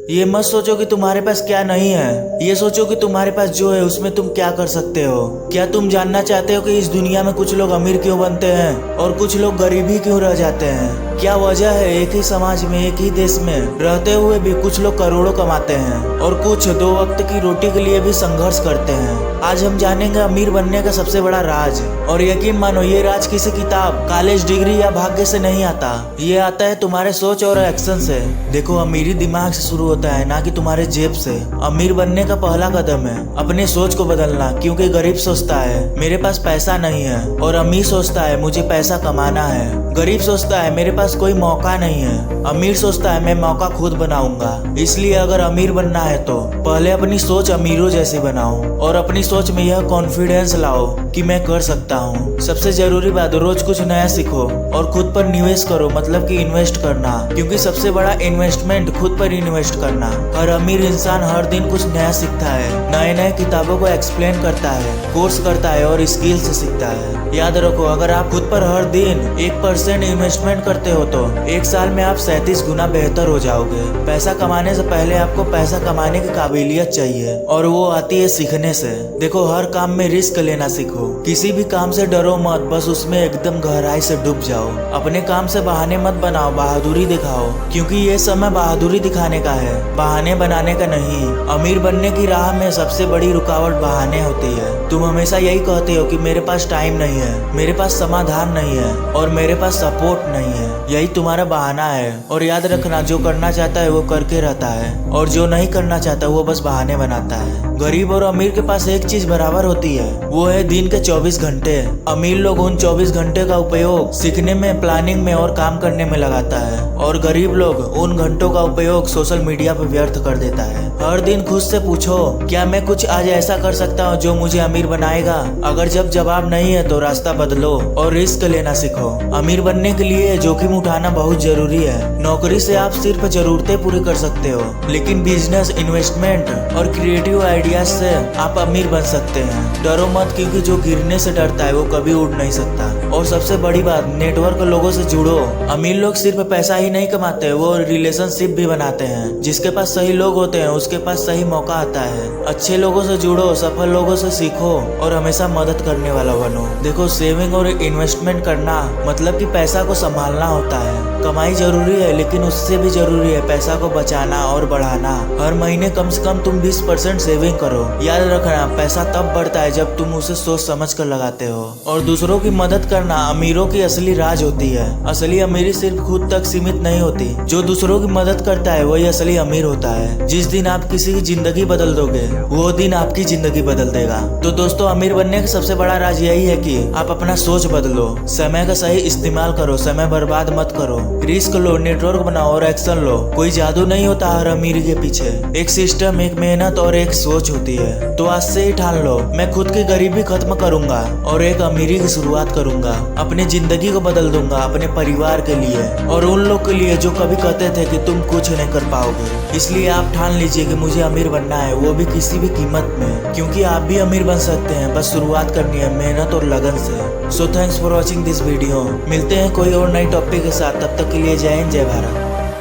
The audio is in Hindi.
ये मत सोचो कि तुम्हारे पास क्या नहीं है, ये सोचो कि तुम्हारे पास जो है उसमें तुम क्या कर सकते हो। क्या तुम जानना चाहते हो कि इस दुनिया में कुछ लोग अमीर क्यों बनते हैं और कुछ लोग गरीब ही क्यों रह जाते हैं? क्या वजह है एक ही समाज में, एक ही देश में रहते हुए भी कुछ लोग करोड़ों कमाते हैं और कुछ 2 वक्त की रोटी के लिए भी संघर्ष करते हैं। आज हम जानेंगे अमीर बनने का सबसे बड़ा राज। और यकीन मानो ये राज किसी किताब, कॉलेज डिग्री या भाग्य से नहीं आता, ये आता है तुम्हारे सोच और एक्शन से। देखो, अमीरी दिमाग से शुरू होता है, ना कि तुम्हारे जेब से। अमीर बनने का पहला कदम है अपने सोच को बदलना, क्योंकि गरीब सोचता है मेरे पास पैसा नहीं है और अमीर सोचता है मुझे पैसा कमाना है। गरीब सोचता है मेरे पास कोई मौका नहीं है, अमीर सोचता है मैं मौका खुद बनाऊंगा। इसलिए अगर अमीर बनना है तो पहले अपनी सोच अमीरों जैसी बनाओ और अपनी सोच में यह कॉन्फिडेंस लाओ कि मैं कर सकता हूँ। सबसे जरूरी बात, रोज कुछ नया सीखो और खुद पर निवेश करो, मतलब कि इन्वेस्ट करना, क्योंकि सबसे बड़ा इन्वेस्टमेंट खुद पर इन्वेस्ट करना। हर अमीर इंसान हर दिन कुछ नया सीखता है, नए नए किताबों को एक्सप्लेन करता है, कोर्स करता है और स्किल से सीखता है। याद रखो, अगर आप खुद पर हर दिन 1% इन्वेस्टमेंट करते हो तो 1 साल में आप 37 गुना बेहतर हो जाओगे। पैसा कमाने से पहले आपको पैसा कमाने की काबिलियत चाहिए और वो आती है सीखने से। देखो, हर काम में रिस्क लेना सीखो, किसी भी काम से डरो मत, बस उसमें एकदम गहराई से डूब जाओ। अपने काम से बहाने मत बनाओ, बहादुरी दिखाओ, क्योंकि ये समय बहादुरी दिखाने का है, बहाने बनाने का नहीं। अमीर बनने की राह में सबसे बड़ी रुकावट बहाने होती है। तुम हमेशा यही कहते हो कि मेरे पास टाइम नहीं है, मेरे पास समाधान नहीं है और मेरे पास सपोर्ट नहीं है। यही तुम्हारा बहाना है। और याद रखना, जो करना चाहता है वो करके रहता है और जो नहीं करना चाहता वो बस बहाने बनाता है। गरीब और अमीर के पास एक चीज बराबर होती है, वो है दिन के 24 घंटे। अमीर लोग उन 24 घंटे का उपयोग सीखने में, प्लानिंग में और काम करने में लगाता है और गरीब लोग उन घंटों का उपयोग सोशल मीडिया पर व्यर्थ कर देता है। हर दिन खुद से पूछो, क्या मैं कुछ आज ऐसा कर सकता हूँ जो मुझे अमीर बनाएगा? अगर जब जवाब नहीं है तो रास्ता बदलो और रिस्क लेना सीखो। अमीर बनने के लिए जोखिम उठाना बहुत जरूरी है। नौकरी से आप सिर्फ जरूरतें पूरी कर सकते हो, लेकिन बिजनेस, इन्वेस्टमेंट और क्रिएटिव आइडियाज से आप अमीर बन सकते हैं। डरो मत, क्योंकि जो गिरने से डरता है वो कभी उड़ नहीं सकता। और सबसे बड़ी बात, नेटवर्क लोगों से जुड़ो। अमीर लोग सिर्फ पैसा ही नहीं कमाते, वो रिलेशनशिप भी बनाते हैं। जिसके पास सही लोग होते हैं उसके पास सही मौका आता है। अच्छे लोगों से जुड़ो, सफल लोगों से सीखो और हमेशा मदद करने वाला बनो। देखो, सेविंग और इन्वेस्टमेंट करना मतलब कि पैसा को संभालना होता है। कमाई जरूरी है, लेकिन उससे भी जरूरी है पैसा को बचाना और बढ़ाना। हर महीने कम से कम तुम 20% सेविंग करो। याद रखना, पैसा तब बढ़ता है जब तुम उसे सोच समझ कर लगाते हो। और दूसरों की मदद करना अमीरों की असली राज होती है। असली अमीरी सिर्फ खुद तक सीमित नहीं होती, जो दूसरों की मदद करता है वही असली अमीर होता है। जिस दिन आप किसी की जिंदगी बदल दोगे वो दिन आपकी जिंदगी बदल देगा। तो दोस्तों, अमीर बनने का सबसे बड़ा राज यही है कि आप अपना सोच बदलो, समय का सही इस्तेमाल करो, समय बर्बाद मत करो, रिस्क लो, नेटवर्क बनाओ और एक्शन लो। कोई जादू नहीं होता हर अमीरी के पीछे, एक सिस्टम, एक मेहनत और एक सोच होती है। तो आज से ही ठान लो, मैं खुद की गरीबी खत्म करूंगा और एक अमीरी की शुरुआत करूंगा। अपनी जिंदगी को बदल दूंगा, अपने परिवार के लिए और उन लोग के लिए जो कभी कहते थे कि तुम कुछ नहीं कर पाओगे। इसलिए आप ठान लीजिए कि मुझे अमीर बनना है, वो भी किसी भी कीमत में, क्योंकि आप भी अमीर बन सकते हैं, बस शुरुआत करनी है मेहनत और लगन से। So thanks for watching this video. मिलते हैं कोई और नई टॉपिक के साथ, तब तक के लिए जय हिंद, जय भारत।